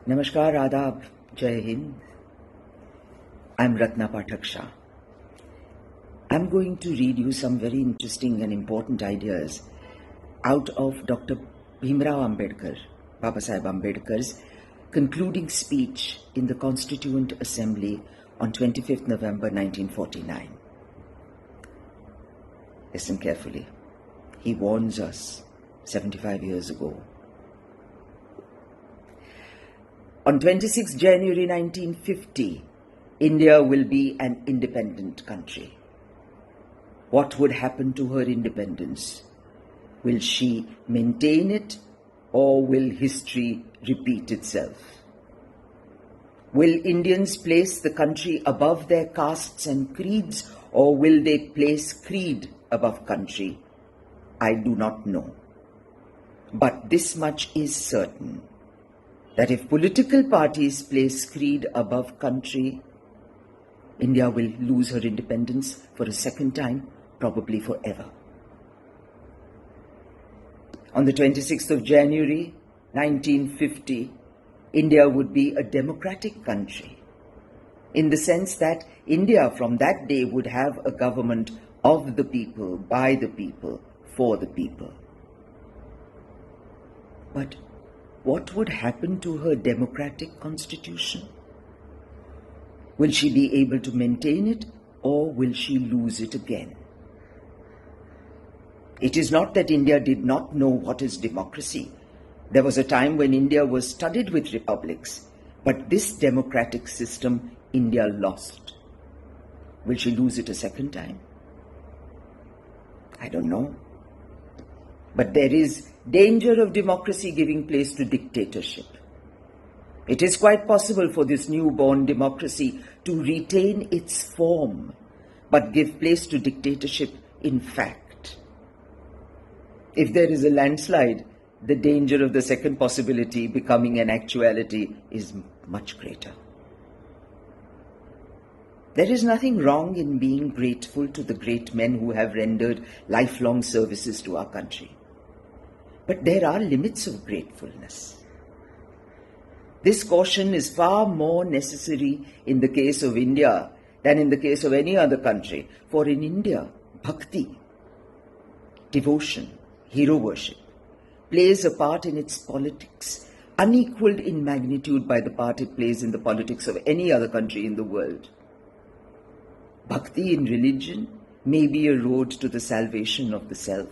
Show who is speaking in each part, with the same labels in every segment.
Speaker 1: Namaskar, Adab, Jai Hind. I'm Ratna Pathak. I'm going to read you some very interesting and important ideas out of Dr. Bhimrao Ambedkar, Baba Saheb Ambedkar's concluding speech in the Constituent Assembly on 25th November 1949. Listen carefully. He warns us 75 years ago. On 26 January 1950, India will be an independent country. What would happen to her independence? Will she maintain it, or will history repeat itself? Will Indians place the country above their castes and creeds, or will they place creed above country? I do not know. But this much is certain, that if political parties place creed above country, India will lose her independence for a second time, probably forever. On the 26th of January 1950, India would be a democratic country, in the sense that India from that day would have a government of the people, by the people, for the people. But what would happen to her democratic constitution? Will she be able to maintain it, or will she lose it again? It is not that India did not know what is democracy. There was a time when India was studded with republics, but this democratic system India lost. Will she lose it a second time? I don't know. But there is danger of democracy giving place to dictatorship. It is quite possible for this newborn democracy to retain its form, but give place to dictatorship in fact. If there is a landslide, the danger of the second possibility becoming an actuality is much greater. There is nothing wrong in being grateful to the great men who have rendered lifelong services to our country. But there are limits of gratefulness. This caution is far more necessary in the case of India than in the case of any other country. For in India, bhakti, devotion, hero worship, plays a part in its politics, unequaled in magnitude by the part it plays in the politics of any other country in the world. Bhakti in religion may be a road to the salvation of the self,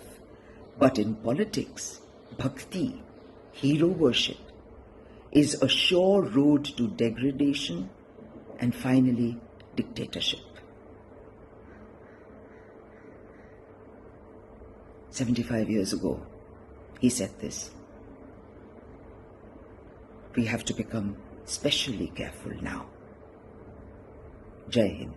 Speaker 1: but in politics, bhakti, hero worship, is a sure road to degradation and finally dictatorship. 75 years ago, he said this. We have to become specially careful now. Jai Hind.